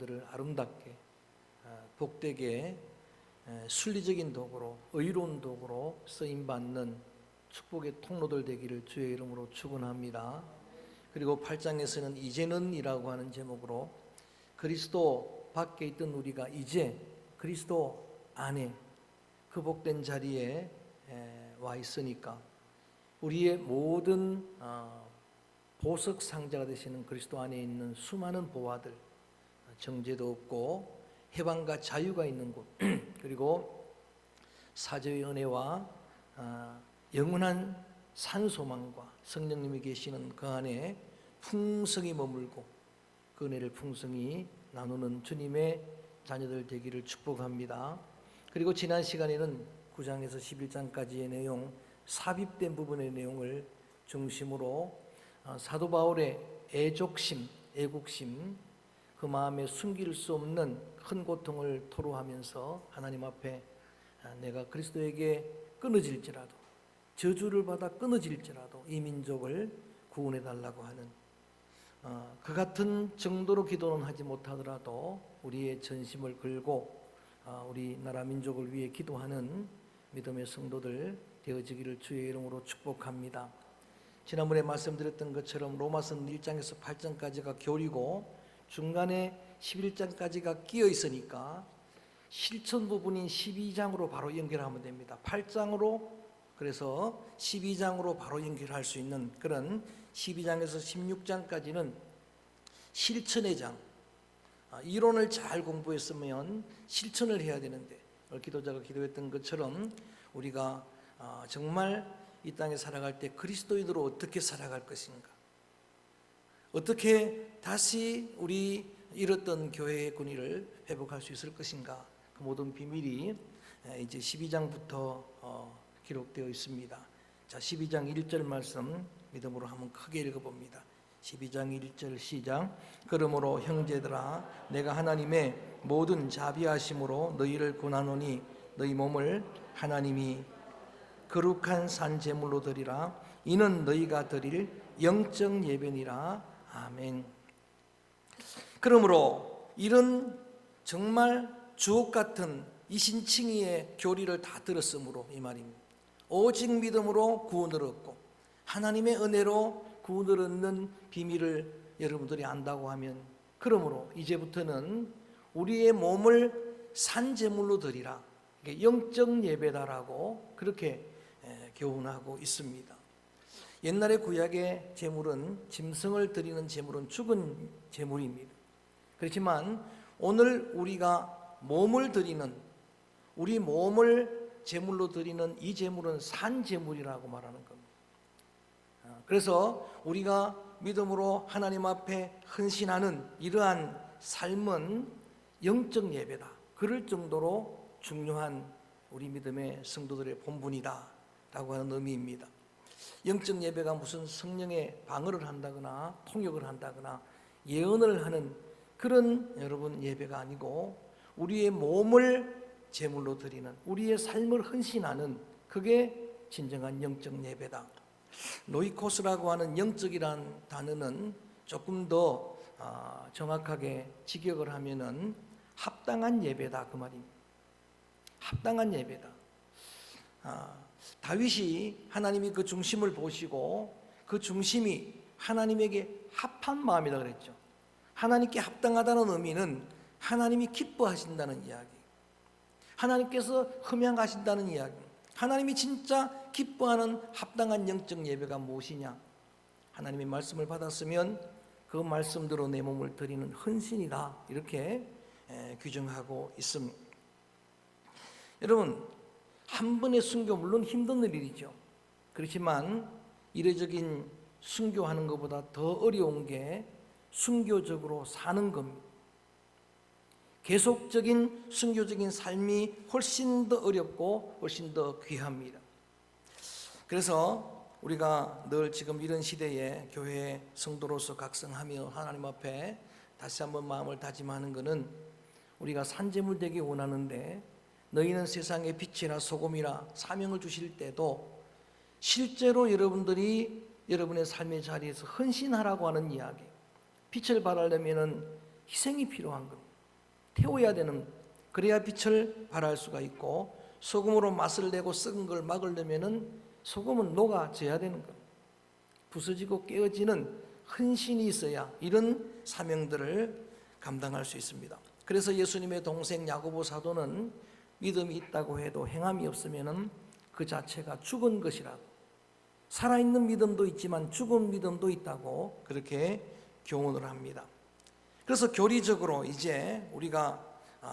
여러분들을 아름답게 복되게 순리적인 도구로 의로운 도구로 쓰임받는 축복의 통로들 되기를 주의 이름으로 축원합니다. 그리고 8장에서는 이제는이라고 하는 제목으로 그리스도 밖에 있던 우리가 이제 그리스도 안에 그 복된 자리에 와 있으니까 우리의 모든 보석 상자가 되시는 그리스도 안에 있는 수많은 보화들, 정죄도 없고 해방과 자유가 있는 곳, 그리고 사죄의 은혜와 영원한 산소망과 성령님이 계시는 그 안에 풍성히 머물고 그 은혜를 풍성히 나누는 주님의 자녀들 되기를 축복합니다. 그리고 지난 시간에는 9장에서 11장까지의 내용, 삽입된 부분의 내용을 중심으로 사도 바울의 애족심, 애국심, 그 마음에 숨길 수 없는 큰 고통을 토로하면서 하나님 앞에 내가 그리스도에게 끊어질지라도, 저주를 받아 끊어질지라도 이 민족을 구원해 달라고 하는 그 같은 정도로 기도는 하지 못하더라도 우리의 전심을 걸고 우리 나라 민족을 위해 기도하는 믿음의 성도들 되어지기를 주의 이름으로 축복합니다. 지난번에 말씀드렸던 것처럼 로마서 1장에서 8장까지가 교리고 중간에 11장까지가 끼어 있으니까 실천 부분인 12장으로 바로 연결하면 됩니다. 8장으로, 그래서 12장으로 바로 연결할 수 있는 그런 12장에서 16장까지는 실천의 장, 이론을 잘 공부했으면 실천을 해야 되는데 기도자가 기도했던 것처럼 우리가 정말 이 땅에 살아갈 때 그리스도인으로 어떻게 살아갈 것인가, 어떻게 다시 우리 잃었던 교회의 권위를 회복할 수 있을 것인가, 그 모든 비밀이 이제 12장부터 기록되어 있습니다. 자, 12장 1절 말씀 믿음으로 한번 크게 읽어봅니다. 12장 1절 시작. 그러므로 형제들아, 내가 하나님의 모든 자비하심으로 너희를 권하노니 너희 몸을 하나님이 거룩한 산 제물로 드리라. 이는 너희가 드릴 영적 예배니라. 아멘. 그러므로 이런 정말 주옥 같은 이신칭의의 교리를 다 들었으므로 이 말입니다. 오직 믿음으로 구원을 얻고 하나님의 은혜로 구원을 얻는 비밀을 여러분들이 안다고 하면, 그러므로 이제부터는 우리의 몸을 산제물로 드리라, 영적 예배다라고 그렇게 교훈하고 있습니다. 옛날의 구약의 제물은, 짐승을 드리는 제물은 죽은 제물입니다. 그렇지만 오늘 우리가 몸을 드리는, 우리 몸을 제물로 드리는 이 제물은 산 제물이라고 말하는 겁니다. 그래서 우리가 믿음으로 하나님 앞에 헌신하는 이러한 삶은 영적 예배다, 그럴 정도로 중요한 우리 믿음의 성도들의 본분이다 라고 하는 의미입니다. 영적 예배가 무슨 성령의 방언을 한다거나 통역을 한다거나 예언을 하는 그런 여러분 예배가 아니고 우리의 몸을 제물로 드리는, 우리의 삶을 헌신하는, 그게 진정한 영적 예배다. 노이코스라고 하는 영적이란 단어는 조금 더 정확하게 직역을 하면은 합당한 예배다, 그 말입니다. 합당한 예배다. 다윗이 하나님이 그 중심을 보시고 그 중심이 하나님에게 합한 마음이다 그랬죠. 하나님께 합당하다는 의미는 하나님이 기뻐하신다는 이야기, 하나님께서 흠양하신다는 이야기, 하나님이 진짜 기뻐하는 합당한 영적 예배가 무엇이냐, 하나님의 말씀을 받았으면 그 말씀대로 내 몸을 드리는 헌신이다, 이렇게 규정하고 있습니다. 여러분, 한 번의 순교 물론 힘든 일이죠. 그렇지만 이례적인 순교하는 것보다 더 어려운 게 순교적으로 사는 겁니다. 계속적인 순교적인 삶이 훨씬 더 어렵고 훨씬 더 귀합니다. 그래서 우리가 늘 지금 이런 시대에 교회 성도로서 각성하며 하나님 앞에 다시 한번 마음을 다짐하는 것은, 우리가 산제물 되기 원하는데 너희는 세상의 빛이라 소금이라 사명을 주실 때도 실제로 여러분들이 여러분의 삶의 자리에서 헌신하라고 하는 이야기, 빛을 발하려면 희생이 필요한 겁니다. 태워야 되는, 그래야 빛을 발할 수가 있고, 소금으로 맛을 내고 썩은 걸 막으려면은 소금은 녹아져야 되는 것, 부서지고 깨어지는 헌신이 있어야 이런 사명들을 감당할 수 있습니다. 그래서 예수님의 동생 야고보 사도는 믿음이 있다고 해도 행함이 없으면은 그 자체가 죽은 것이라고, 살아있는 믿음도 있지만 죽은 믿음도 있다고 그렇게 교훈을 합니다. 그래서 교리적으로 이제 우리가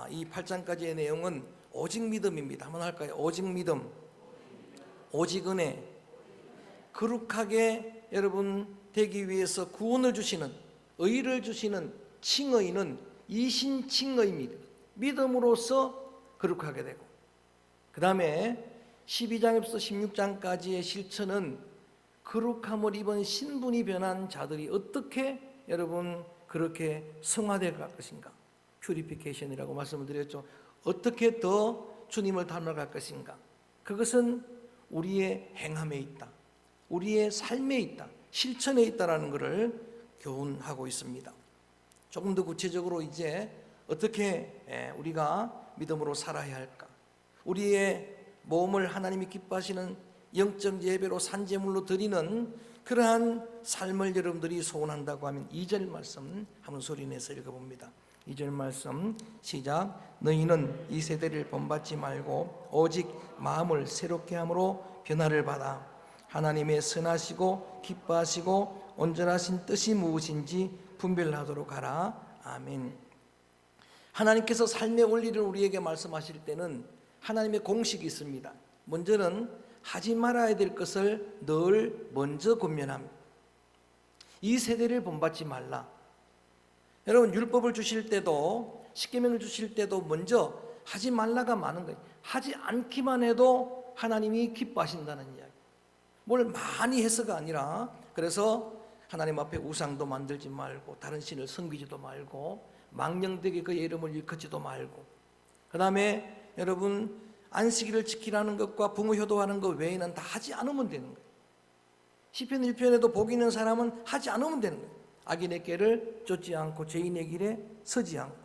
이 8장까지의 내용은 오직 믿음입니다. 한번 할까요? 오직 믿음, 오직 은혜, 거룩하게 여러분 되기 위해서 구원을 주시는, 의를 주시는 칭의는 이신칭의입니다. 믿음으로써 거룩하게 되고, 그 다음에 12장에서 16장까지의 실천은 거룩함을 입은 신분이 변한 자들이 어떻게 여러분 그렇게 성화될 것인가, 퓨리피케이션이라고 말씀을 드렸죠. 어떻게 더 주님을 닮아갈 것인가, 그것은 우리의 행함에 있다, 우리의 삶에 있다, 실천에 있다라는 것을 교훈하고 있습니다. 조금 더 구체적으로 이제 어떻게 우리가 믿음으로 살아야 할까, 우리의 몸을 하나님이 기뻐하시는 영적 예배로 산제물로 드리는 그러한 삶을 여러분들이 소원한다고 하면 2절 말씀 한번 소리내서 읽어봅니다. 2절 말씀 시작. 너희는 이 세대를 본받지 말고 오직 마음을 새롭게 함으로 변화를 받아 하나님의 선하시고 기뻐하시고 온전하신 뜻이 무엇인지 분별하도록 하라. 아멘. 하나님께서 삶의 원리를 우리에게 말씀하실 때는 하나님의 공식이 있습니다. 먼저는 하지 말아야 될 것을 늘 먼저 권면합니다. 이 세대를 본받지 말라. 여러분 율법을 주실 때도, 십계명을 주실 때도 먼저 하지 말라가 많은 거예요. 하지 않기만 해도 하나님이 기뻐하신다는 이야기. 뭘 많이 해서가 아니라, 그래서 하나님 앞에 우상도 만들지 말고 다른 신을 섬기지도 말고 망령되게 그의 이름을 일컫지도 말고, 그 다음에 여러분 안식일을 지키라는 것과 부모 효도하는 것 외에는 다 하지 않으면 되는 거예요. 시편 1편에도 복 있는 사람은 하지 않으면 되는 거예요. 악인의 길을 쫓지 않고 죄인의 길에 서지 않고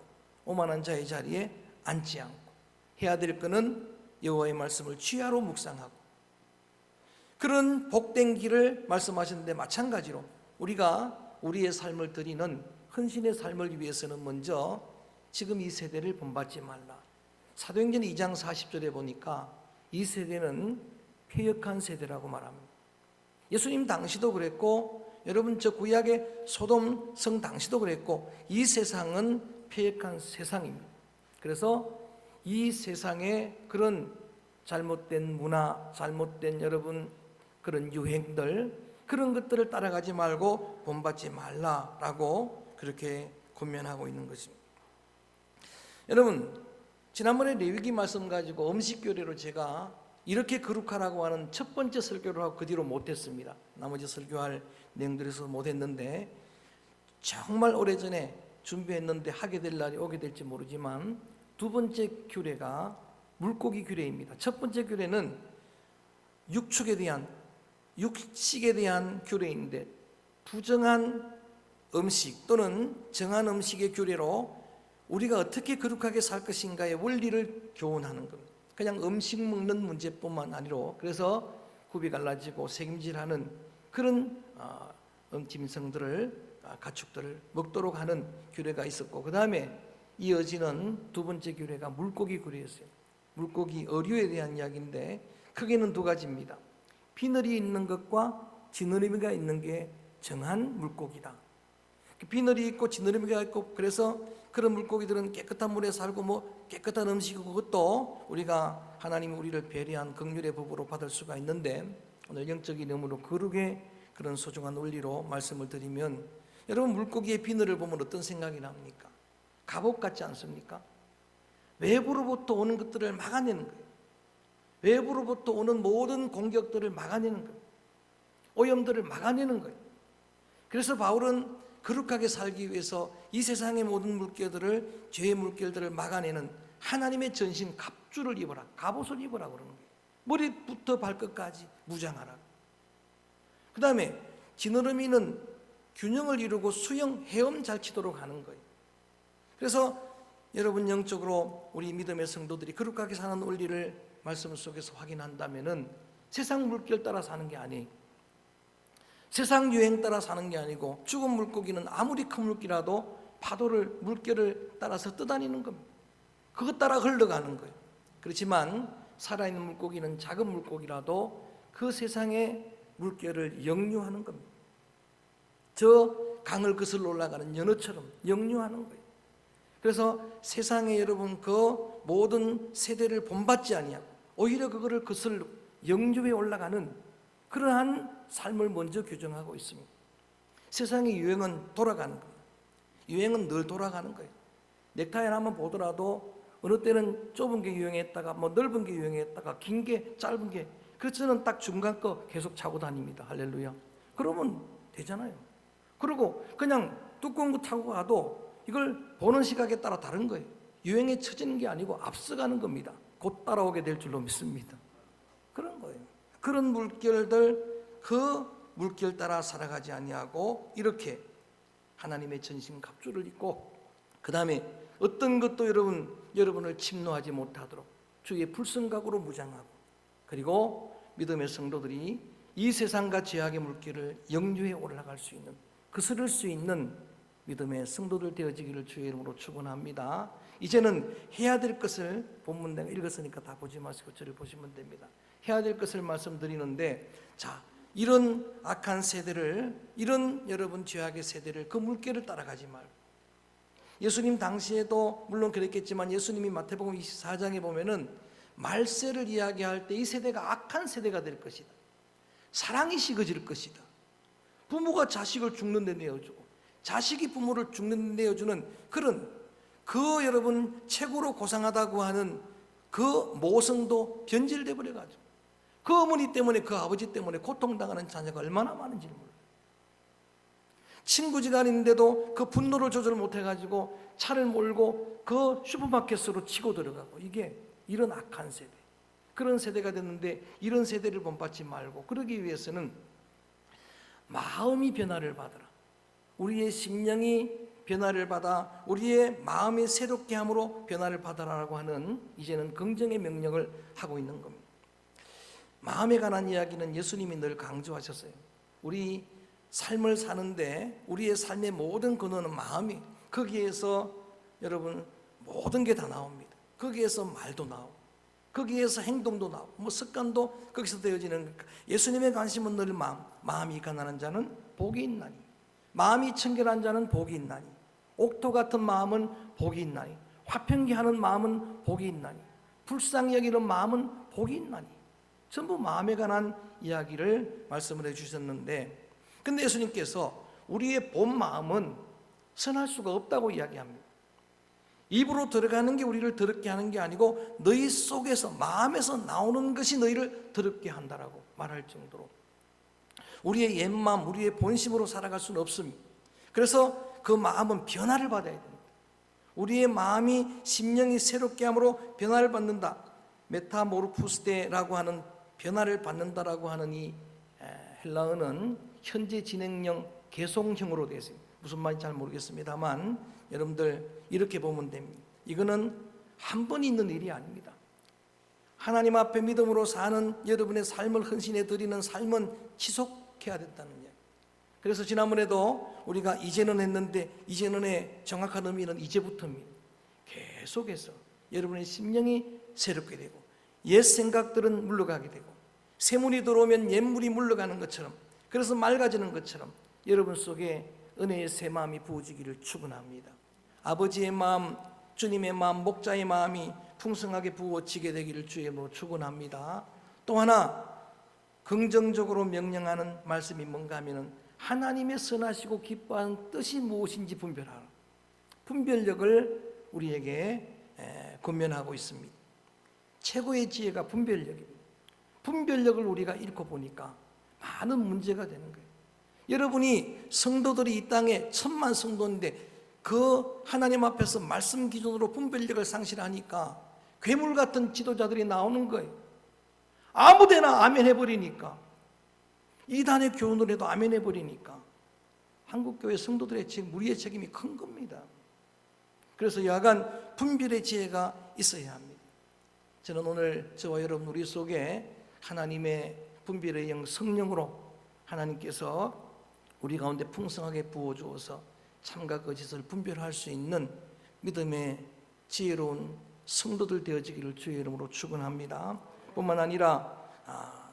오만한 자의 자리에 앉지 않고, 해야 될 것은 여호와의 말씀을 취하로 묵상하고, 그런 복된 길을 말씀하셨는데 마찬가지로 우리가 우리의 삶을 드리는 헌신의 삶을 위해서는 먼저 지금 이 세대를 본받지 말라. 사도행전 2장 40절에 보니까 이 세대는 패역한 세대라고 말합니다. 예수님 당시도 그랬고, 여러분 저 구약의 소돔 성 당시도 그랬고, 이 세상은 패역한 세상입니다. 그래서 이 세상에 그런 잘못된 문화, 잘못된 여러분 그런 유행들, 그런 것들을 따라가지 말고 본받지 말라라고 그렇게 권면하고 있는 것입니다. 여러분 지난번에 레위기 말씀 가지고 음식교례로 제가 이렇게 거룩하라고 하는 첫 번째 설교를 하고 그 뒤로 못했습니다. 나머지 설교할 내용들에서 못했는데, 정말 오래전에 준비했는데 하게 될 날이 오게 될지 모르지만 두 번째 규례가 물고기 규례입니다. 첫 번째 규례는 육축에 대한, 육식에 대한 규례인데, 부정한 음식 또는 정한 음식의 규례로 우리가 어떻게 거룩하게 살 것인가의 원리를 교훈하는 겁니다. 그냥 음식 먹는 문제뿐만 아니라, 그래서 굽이 갈라지고 새김질하는 그런 짐승들을, 가축들을 먹도록 하는 규례가 있었고, 그 다음에 이어지는 두 번째 규례가 물고기 규례였어요. 물고기 어류에 대한 이야기인데 크게는 두 가지입니다. 비늘이 있는 것과 지느러미가 있는 게 정한 물고기다. 비늘이 있고 지느러미가 있고, 그래서 그런 물고기들은 깨끗한 물에 살고 뭐 깨끗한 음식이고, 그것도 우리가 하나님이 우리를 배려한 긍휼의 법으로 받을 수가 있는데, 오늘 영적인 의무로 거룩의 그런 소중한 원리로 말씀을 드리면, 여러분 물고기의 비늘을 보면 어떤 생각이 납니까? 갑옷 같지 않습니까? 외부로부터 오는 것들을 막아내는 거예요. 외부로부터 오는 모든 공격들을 막아내는 거예요. 오염들을 막아내는 거예요. 그래서 바울은 거룩하게 살기 위해서 이 세상의 모든 물결들을, 죄의 물결들을 막아내는 하나님의 전신 갑주를 입어라, 갑옷을 입어라 그러는 거예요. 머리부터 발끝까지 무장하라. 그 다음에 지느러미는 균형을 이루고 수영, 헤엄 잘 치도록 하는 거예요. 그래서 여러분 영적으로 우리 믿음의 성도들이 거룩하게 사는 원리를 말씀 속에서 확인한다면은 세상 물결 따라 사는 게 아니에요. 세상 유행 따라 사는 게 아니고 죽은 물고기는 아무리 큰 물기라도 파도를 물결을 따라서 떠다니는 겁니다. 그것 따라 흘러가는 거예요. 그렇지만 살아있는 물고기는 작은 물고기라도 그 세상의 물결을 역류하는 겁니다. 저 강을 거슬러 올라가는 연어처럼 역류하는 거예요. 그래서 세상에 여러분 그 모든 세대를 본받지 아니하고 오히려 그거를 거슬러 역류에 올라가는 그러한 삶을 먼저 규정하고 있습니다. 세상의 유행은 돌아가는 겁니다. 유행은 늘 돌아가는 거예요. 넥타이를 한번 보더라도 어느 때는 좁은 게 유행했다가 넓은 게 유행했다가 긴 게 짧은 게, 그래서 저는 딱 중간 거 계속 차고 다닙니다. 할렐루야. 그러면 되잖아요. 그리고 그냥 두꺼운 거 차고 가도 이걸 보는 시각에 따라 다른 거예요. 유행에 처지는 게 아니고 앞서가는 겁니다. 곧 따라오게 될 줄로 믿습니다. 그런 거예요. 그런 물결들, 그 물결 따라 살아가지 아니하고 이렇게 하나님의 전신 갑주를 입고, 그 다음에 어떤 것도 여러분을 침노하지 못하도록 주의 불성각으로 무장하고, 그리고 믿음의 성도들이 이 세상과 죄악의 물결을 역류해 올라갈 수 있는, 거스를 수 있는 믿음의 성도들 되어지기를 주의 이름으로 축원합니다. 이제는 해야 될 것을, 본문 내가 읽었으니까 다 보지 마시고 저를 보시면 됩니다. 해야 될 것을 말씀드리는데, 자, 이런 악한 세대를, 이런 여러분 죄악의 세대를, 그 물결을 따라가지 말고, 예수님 당시에도 물론 그랬겠지만 예수님이 마태복음 24장에 보면은 말세를 이야기할 때 이 세대가 악한 세대가 될 것이다. 사랑이 식어질 것이다. 부모가 자식을 죽는 데 내어주고 자식이 부모를 죽는 데 내어주는 그런, 그 여러분 최고로 고상하다고 하는 그 모성도 변질돼 버려가지고 그 어머니 때문에, 그 아버지 때문에 고통당하는 자녀가 얼마나 많은지 몰라요. 친구지간인데도 그 분노를 조절 못해가지고 차를 몰고 그 슈퍼마켓으로 치고 들어가고, 이게 이런 악한 세대, 그런 세대가 됐는데, 이런 세대를 본받지 말고 그러기 위해서는 마음이 변화를 받으라, 우리의 심령이 변화를 받아 우리의 마음이 새롭게 함으로 변화를 받아라라고 하는 이제는 긍정의 명령을 하고 있는 겁니다. 마음에 관한 이야기는 예수님이 늘 강조하셨어요. 우리 삶을 사는데 우리의 삶의 모든 근원은 마음이, 거기에서 여러분 모든 게 다 나옵니다. 거기에서 말도 나오고 거기에서 행동도 나오고 습관도 거기서 되어지는, 예수님의 관심은 늘 마음이 가난한 자는 복이 있나니, 마음이 청결한 자는 복이 있나니, 옥토 같은 마음은 복이 있나니, 화평케하는 마음은 복이 있나니, 불쌍히 여기는 마음은 복이 있나니, 전부 마음에 관한 이야기를 말씀을 해주셨는데, 근데 예수님께서 우리의 본 마음은 선할 수가 없다고 이야기합니다. 입으로 들어가는 게 우리를 더럽게 하는 게 아니고 너희 속에서, 마음에서 나오는 것이 너희를 더럽게 한다라고 말할 정도로 우리의 옛마음, 우리의 본심으로 살아갈 수는 없습니다. 그래서 그 마음은 변화를 받아야 됩니다. 우리의 마음이, 심령이 새롭게 함으로 변화를 받는다. 메타모르푸스테라고 하는, 변화를 받는다라고 하는 이 헬라어는 현재 진행형, 계속형으로 되어 있습니다. 무슨 말인지 잘 모르겠습니다만 여러분들 이렇게 보면 됩니다. 이거는 한 번 있는 일이 아닙니다. 하나님 앞에 믿음으로 사는 여러분의 삶을 헌신해 드리는 삶은 지속해야 된다는 이야기. 그래서 지난번에도 우리가 이제는 했는데, 이제는의 정확한 의미는 이제부터입니다. 계속해서 여러분의 심령이 새롭게 되고 옛 생각들은 물러가게 되고, 새물이 들어오면 옛물이 물러가는 것처럼, 그래서 맑아지는 것처럼 여러분 속에 은혜의 새 마음이 부어지기를 축원합니다. 아버지의 마음, 주님의 마음, 목자의 마음이 풍성하게 부어지게 되기를 주의 이름으로 축원합니다. 또 하나 긍정적으로 명령하는 말씀이 뭔가 하면은 하나님의 선하시고 기뻐하는 뜻이 무엇인지 분별하라. 분별력을 우리에게 권면하고 있습니다. 최고의 지혜가 분별력입니다. 분별력을 우리가 잃고 보니까 많은 문제가 되는 거예요. 여러분이, 성도들이 이 땅에 1000만 성도인데 그 하나님 앞에서 말씀 기준으로 분별력을 상실하니까 괴물 같은 지도자들이 나오는 거예요. 아무데나 아멘 해버리니까, 이단의 교훈을 해도 아멘 해버리니까 한국교회 성도들의 책임, 우리의 책임이 큰 겁니다. 그래서 여하간 분별의 지혜가 있어야 합니다. 저는 오늘 저와 여러분 우리 속에 하나님의 분별의 영 성령으로 하나님께서 우리 가운데 풍성하게 부어주어서 참과 거짓을 분별할 수 있는 믿음의 지혜로운 성도들 되어지기를 주의 이름으로 축원합니다. 뿐만 아니라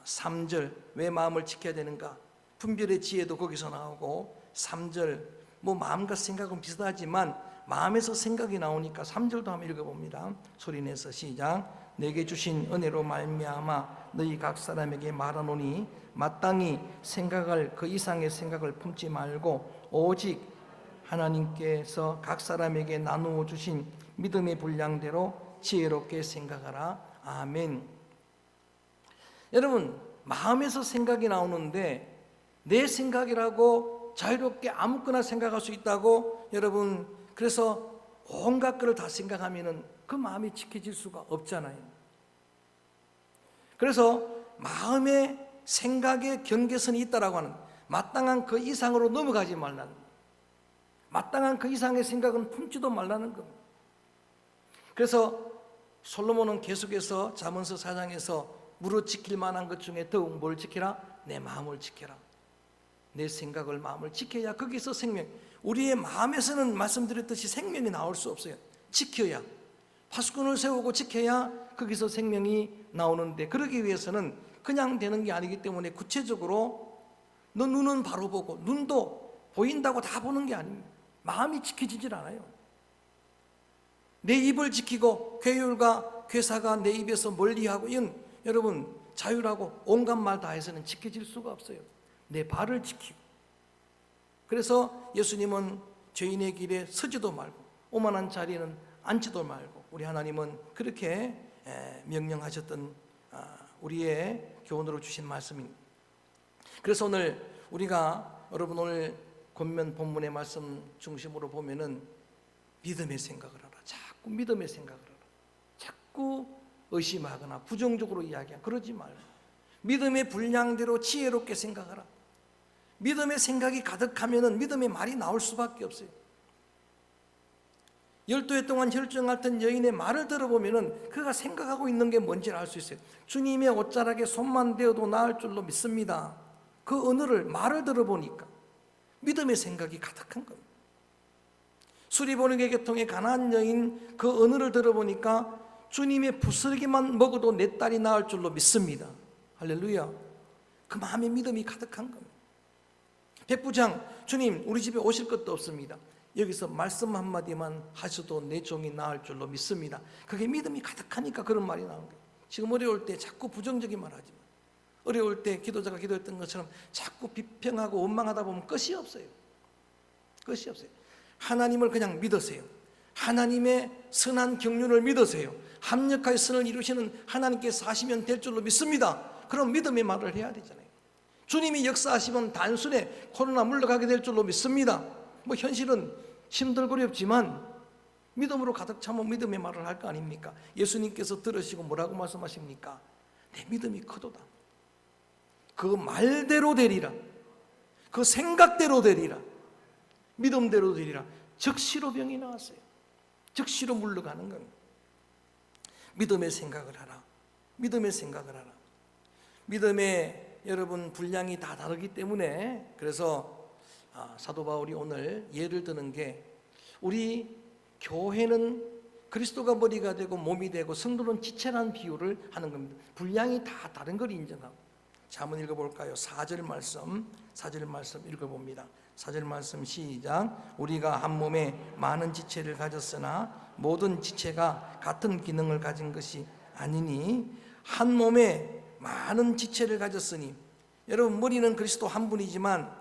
3절 왜 마음을 지켜야 되는가? 분별의 지혜도 거기서 나오고 3절 뭐 마음과 생각은 비슷하지만 마음에서 생각이 나오니까 3절도 한번 읽어봅니다. 소리내서 시작. 내게 주신 은혜로 말미암아 너희 각 사람에게 말하노니 마땅히 생각할 그 이상의 생각을 품지 말고 오직 하나님께서 각 사람에게 나누어 주신 믿음의 분량대로 지혜롭게 생각하라. 아멘. 여러분, 마음에서 생각이 나오는데 내 생각이라고 자유롭게 아무거나 생각할 수 있다고 여러분, 그래서 온갖 것을 다 생각하면은 그 마음이 지켜질 수가 없잖아요. 그래서 마음의 생각의 경계선이 있다라고 하는, 마땅한 그 이상으로 넘어가지 말라는, 마땅한 그 이상의 생각은 품지도 말라는 겁니다. 그래서 솔로몬은 계속해서 잠언서 4장에서 무릇 지킬 만한 것 중에 더욱 뭘 지키라? 내 마음을 지켜라. 내 생각을, 마음을 지켜야 거기서 생명, 우리의 마음에서는 말씀드렸듯이 생명이 나올 수 없어요. 지켜야, 파수꾼을 세우고 지켜야 거기서 생명이 나오는데, 그러기 위해서는 그냥 되는 게 아니기 때문에 구체적으로 너 눈은 바로 보고 눈도 보인다고 다 보는 게 아닙니다. 마음이 지켜지질 않아요. 내 입을 지키고 괴율과 괴사가 내 입에서 멀리하고, 이건 여러분 자유라고 온갖 말 다 해서는 지켜질 수가 없어요. 내 발을 지키고. 그래서 예수님은 죄인의 길에 서지도 말고 오만한 자리에는 앉지도 말고, 우리 하나님은 그렇게 명령하셨던 우리의 교훈으로 주신 말씀입니다. 그래서 오늘 우리가, 여러분 오늘 권면 본문의 말씀 중심으로 보면은 믿음의 생각을 하라. 자꾸 믿음의 생각을 하라. 자꾸 의심하거나 부정적으로 이야기하거나 그러지 말고 믿음의 분량대로 지혜롭게 생각하라. 믿음의 생각이 가득하면은 믿음의 말이 나올 수밖에 없어요. 12해 동안 혈증 앓던 여인의 말을 들어보면은 그가 생각하고 있는 게 뭔지를 알 수 있어요. 주님의 옷자락에 손만 대어도 나을 줄로 믿습니다. 그 언어를, 말을 들어보니까 믿음의 생각이 가득한 겁니다. 수리보는 계통의 가나안 여인 그 언어를 들어보니까 주님의 부스러기만 먹어도 내 딸이 나을 줄로 믿습니다. 할렐루야. 그 마음에 믿음이 가득한 겁니다. 백부장, 주님 우리 집에 오실 것도 없습니다. 여기서 말씀 한마디만 하셔도 내 종이 나을 줄로 믿습니다. 그게 믿음이 가득하니까 그런 말이 나오는 거예요. 지금 어려울 때 자꾸 부정적인 말 하지 마. 어려울 때 기도자가 기도했던 것처럼 자꾸 비평하고 원망하다 보면 끝이 없어요. 끝이 없어요. 하나님을 그냥 믿으세요. 하나님의 선한 경륜을 믿으세요. 합력하여 선을 이루시는 하나님께서 하시면 될 줄로 믿습니다. 그럼 믿음의 말을 해야 되잖아요. 주님이 역사하시면 단순에 코로나 물러가게 될 줄로 믿습니다. 뭐 현실은 힘들고 어렵지만 믿음으로 가득 차면 믿음의 말을 할 거 아닙니까? 예수님께서 들으시고 뭐라고 말씀하십니까? 내 믿음이 크도다. 그 말대로 되리라. 그 생각대로 되리라. 믿음대로 되리라. 즉시로 병이 나왔어요. 즉시로 물러가는 겁니다. 믿음의 생각을 하라. 믿음의 생각을 하라. 믿음의 여러분 분량이 다 다르기 때문에, 그래서 사도 바울이 오늘 예를 드는 게, 우리 교회는 그리스도가 머리가 되고 몸이 되고 성도는 지체라는 비유를 하는 겁니다. 분량이 다 다른 걸 인정하고. 자, 한번 읽어볼까요? 4절 말씀 읽어봅니다. 4절 말씀 시작. 우리가 한 몸에 많은 지체를 가졌으나 모든 지체가 같은 기능을 가진 것이 아니니, 한 몸에 많은 지체를 가졌으니, 여러분 머리는 그리스도 한 분이지만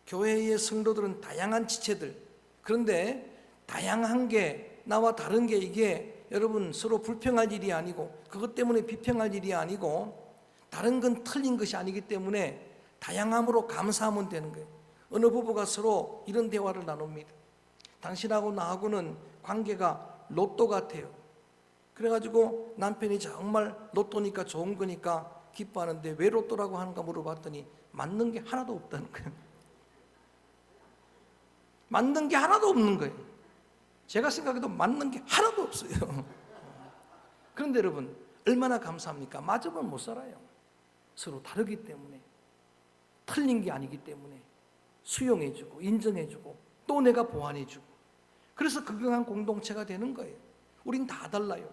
교회의 성도들은 다양한 지체들, 그런데 다양한 게, 나와 다른 게, 이게 여러분 서로 불평할 일이 아니고 그것 때문에 비평할 일이 아니고 다른 건 틀린 것이 아니기 때문에 다양함으로 감사하면 되는 거예요. 어느 부부가 서로 이런 대화를 나눕니다. 당신하고 나하고는 관계가 로또 같아요. 그래가지고 남편이 정말 로또니까 좋은 거니까 기뻐하는데 왜 로또라고 하는가 물어봤더니 맞는 게 하나도 없다는 거예요. 맞는 게 하나도 없는 거예요. 제가 생각해도 맞는 게 하나도 없어요. 그런데 여러분, 얼마나 감사합니까? 맞으면 못 살아요. 서로 다르기 때문에, 틀린 게 아니기 때문에 수용해주고 인정해주고 또 내가 보완해주고, 그래서 건강한 공동체가 되는 거예요. 우린 다 달라요.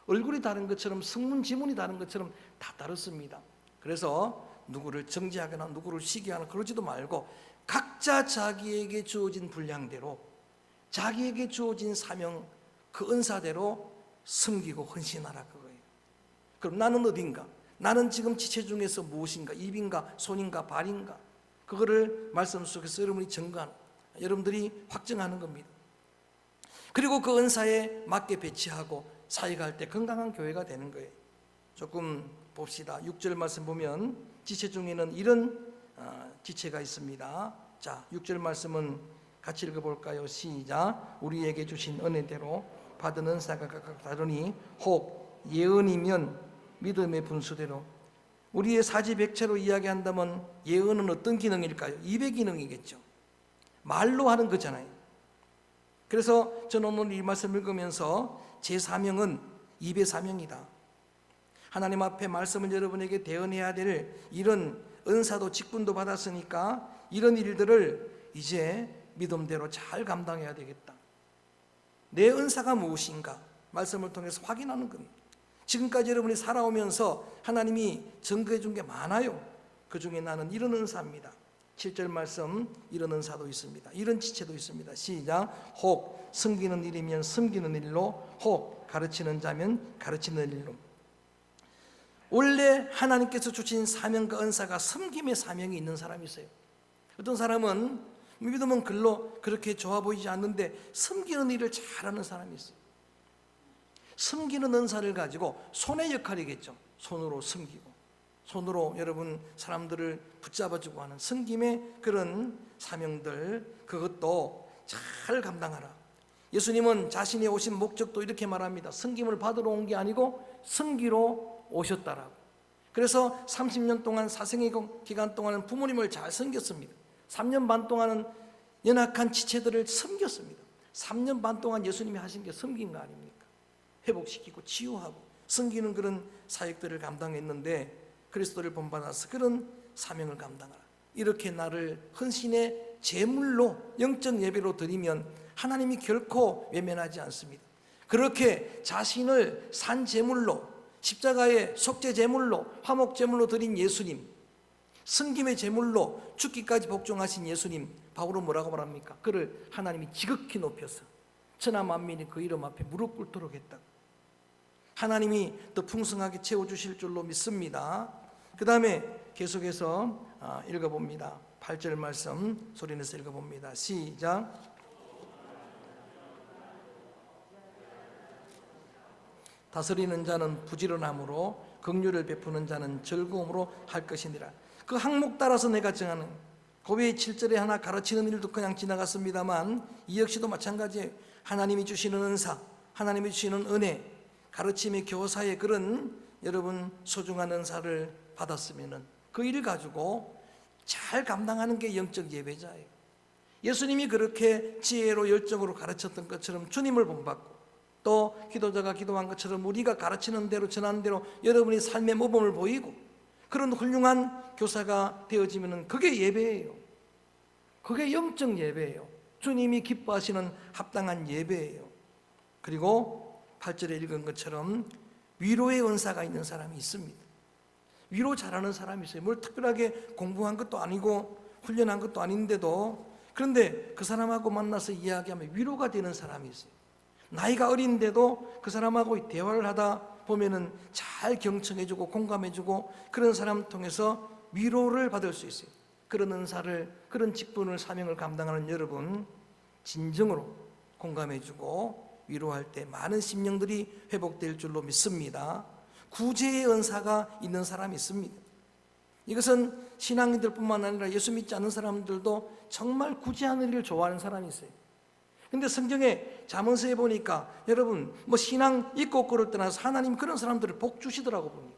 얼굴이 다른 것처럼 성문 지문이 다른 것처럼 다 다릅니다. 그래서 누구를 정죄하거나 누구를 시기하거나 그러지도 말고 각자 자기에게 주어진 분량대로, 자기에게 주어진 사명, 그 은사대로 섬기고 헌신하라, 그거예요. 그럼 나는 어딘가? 나는 지금 지체 중에서 무엇인가? 입인가? 손인가? 발인가? 그거를 말씀 속에서 여러분이 증거하는, 여러분들이 확증하는 겁니다. 그리고 그 은사에 맞게 배치하고 사역할 때 건강한 교회가 되는 거예요. 조금 봅시다. 6절 말씀 보면 지체 중에는 이런 지체가 있습니다. 자, 6절 말씀은 같이 읽어볼까요? 시작. 우리에게 주신 은혜대로 받은 은사가 각각 다르니 혹 예언이면 믿음의 분수대로. 우리의 사지백체로 이야기한다면 예언은 어떤 기능일까요? 입의 기능이겠죠. 말로 하는 거잖아요. 그래서 저는 오늘 이 말씀 읽으면서 제 사명은 입의 사명이다. 하나님 앞에 말씀을 여러분에게 대언해야 될 이런 은사도 직분도 받았으니까 이런 일들을 이제 믿음대로 잘 감당해야 되겠다. 내 은사가 무엇인가? 말씀을 통해서 확인하는 겁니다. 지금까지 여러분이 살아오면서 하나님이 증거해 준 게 많아요. 그 중에 나는 이런 은사입니다. 7절 말씀, 이런 은사도 있습니다. 이런 지체도 있습니다. 시작. 혹 섬기는 일이면 섬기는 일로, 혹 가르치는 자면 가르치는 일로. 원래 하나님께서 주신 사명과 은사가 섬김의 사명이 있는 사람이 있어요. 어떤 사람은 믿음은 글로 그렇게 좋아 보이지 않는데 섬기는 일을 잘하는 사람이 있어요. 섬기는 은사를 가지고 손의 역할이겠죠. 손으로 섬기고, 손으로 여러분 사람들을 붙잡아주고 하는 섬김의 그런 사명들, 그것도 잘 감당하라. 예수님은 자신이 오신 목적도 이렇게 말합니다. 섬김을 받으러 온 게 아니고 섬기러 오셨다라고. 그래서 30년 동안 사생의 기간 동안은 부모님을 잘 섬겼습니다. 3년 반 동안은 연약한 지체들을 섬겼습니다. 3년 반 동안 예수님이 하신 게 섬긴 거 아닙니까? 회복시키고 치유하고 섬기는 그런 사역들을 감당했는데 그리스도를 본받아서 그런 사명을 감당하라. 이렇게 나를 헌신의 제물로, 영적 예배로 드리면 하나님이 결코 외면하지 않습니다. 그렇게 자신을 산 제물로, 십자가의 속죄 제물로, 화목 제물로 드린 예수님, 섬김의 제물로 죽기까지 복종하신 예수님, 바울은 뭐라고 말합니까? 그를 하나님이 지극히 높여서 천하 만민이 그 이름 앞에 무릎 꿇도록 했다. 하나님이 더 풍성하게 채워주실 줄로 믿습니다. 그 다음에 계속해서 읽어봅니다. 8절 말씀 소리내서 읽어봅니다. 시작. 다스리는 자는 부지런함으로 긍휼을 베푸는 자는 즐거움으로 할 것이니라. 그 항목 따라서 내가 정하는, 고베이 7절에 하나 가르치는 일도 그냥 지나갔습니다만 이 역시도 마찬가지예요. 하나님이 주시는 은사, 하나님이 주시는 은혜, 가르침의 교사의 그런 여러분 소중한 은사를 받았으면 그 일을 가지고 잘 감당하는 게 영적 예배자예요. 예수님이 그렇게 지혜로 열정으로 가르쳤던 것처럼 주님을 본받고, 또 기도자가 기도한 것처럼 우리가 가르치는 대로 전하는 대로 여러분이 삶의 모범을 보이고 그런 훌륭한 교사가 되어지면 그게 예배예요. 그게 영적 예배예요. 주님이 기뻐하시는 합당한 예배예요. 그리고 8절에 읽은 것처럼 위로의 은사가 있는 사람이 있습니다. 위로 잘하는 사람이 있어요. 뭘 특별하게 공부한 것도 아니고 훈련한 것도 아닌데도, 그런데 그 사람하고 만나서 이야기하면 위로가 되는 사람이 있어요. 나이가 어린데도 그 사람하고 대화를 하다 보면은 잘 경청해주고 공감해주고 그런 사람 통해서 위로를 받을 수 있어요. 그런 은사를, 그런 직분을, 사명을 감당하는 여러분, 진정으로 공감해주고 위로할 때 많은 심령들이 회복될 줄로 믿습니다. 구제의 은사가 있는 사람이 있습니다. 이것은 신앙인들뿐만 아니라 예수 믿지 않는 사람들도 정말 구제하는 일을 좋아하는 사람이 있어요. 근데 성경에 잠언서에 보니까 여러분 뭐 신앙 있고 없고를 떠나서 하나님 그런 사람들을 복 주시더라고 보니까.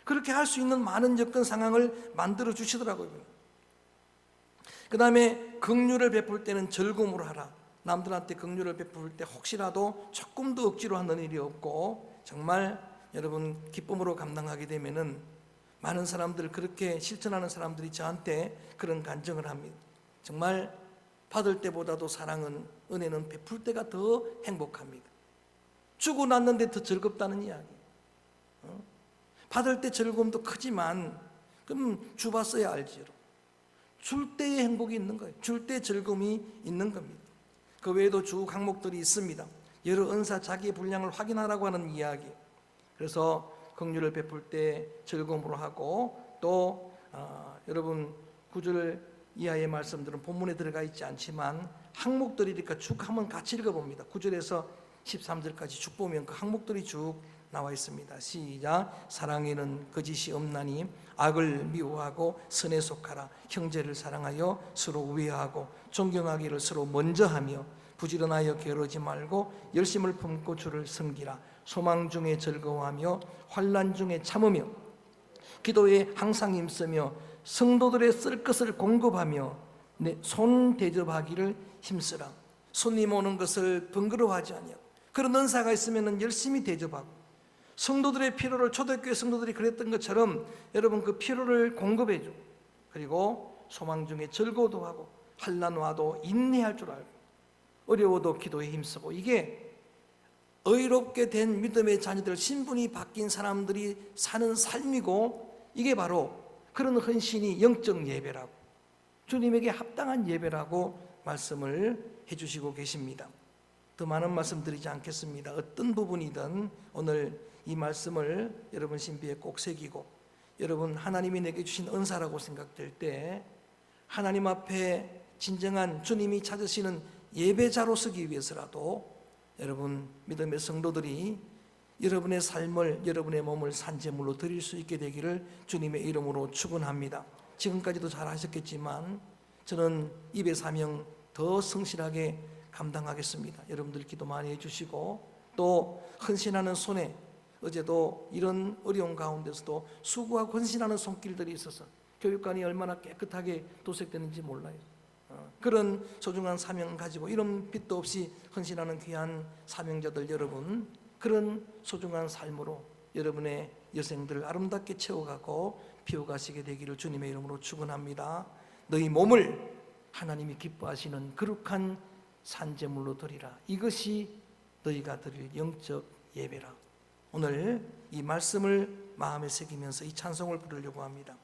그렇게 할 수 있는 많은 여건 상황을 만들어 주시더라고요. 그 다음에 긍휼을 베풀 때는 즐거움으로 하라. 남들한테 긍휼을 베풀 때 혹시라도 조금도 억지로 하는 일이 없고 정말 여러분 기쁨으로 감당하게 되면은 많은 사람들, 그렇게 실천하는 사람들이 저한테 그런 간증을 합니다. 정말 받을 때보다도 사랑은, 은혜는 베풀 때가 더 행복합니다. 주고 났는데 더 즐겁다는 이야기. 받을 때 즐거움도 크지만 그럼 주봤어야 알지요. 줄 때의 행복이 있는 거예요. 줄 때 즐거움이 있는 겁니다. 그 외에도 주 항목들이 있습니다. 여러 은사, 자기의 분량을 확인하라고 하는 이야기. 그래서 긍휼을 베풀 때 즐거움으로 하고 또 여러분 9절 이하의 말씀들은 본문에 들어가 있지 않지만 항목들이니까 쭉 한번 같이 읽어봅니다. 9절에서 13절까지 쭉 보면 그 항목들이 쭉 나와 있습니다. 시작. 사랑에는 거짓이 없나니 악을 미워하고 선에 속하라. 형제를 사랑하여 서로 우애하고 존경하기를 서로 먼저 하며 부지런하여 게으르지 말고 열심을 품고 주를 섬기라. 소망 중에 즐거워하며 환난 중에 참으며 기도에 항상 힘쓰며 성도들의 쓸 것을 공급하며 내 손 대접하기를 힘쓰라. 손님 오는 것을 번거로워하지 아니하고 그런 은사가 있으면 열심히 대접하고 성도들의 필요를, 초대교회 성도들이 그랬던 것처럼 여러분 그 필요를 공급해 주고 그리고 소망 중에 즐거워도 하고 환난 와도 인내할 줄 알고 어려워도 기도에 힘쓰고, 이게 의롭게 된 믿음의 자녀들, 신분이 바뀐 사람들이 사는 삶이고, 이게 바로 그런 헌신이 영적 예배라고, 주님에게 합당한 예배라고 말씀을 해주시고 계십니다. 더 많은 말씀 드리지 않겠습니다. 어떤 부분이든 오늘 이 말씀을 여러분 신비에 꼭 새기고, 여러분 하나님이 내게 주신 은사라고 생각될 때 하나님 앞에 진정한 주님이 찾으시는 예배자로 서기 위해서라도 여러분 믿음의 성도들이 여러분의 삶을, 여러분의 몸을 산제물로 드릴 수 있게 되기를 주님의 이름으로 축원합니다. 지금까지도 잘 하셨겠지만 저는 입의 사명 더 성실하게 감당하겠습니다. 여러분들 기도 많이 해주시고, 또 헌신하는 손에, 어제도 이런 어려운 가운데서도 수고하고 헌신하는 손길들이 있어서 교육관이 얼마나 깨끗하게 도색되는지 몰라요. 그런 소중한 사명 가지고 이런 빛도 없이 헌신하는 귀한 사명자들 여러분, 그런 소중한 삶으로 여러분의 여생들을 아름답게 채워가고 피워가시게 되기를 주님의 이름으로 축원합니다. 너희 몸을 하나님이 기뻐하시는 거룩한 산제물로 드리라. 이것이 너희가 드릴 영적 예배라. 오늘 이 말씀을 마음에 새기면서 이 찬송을 부르려고 합니다.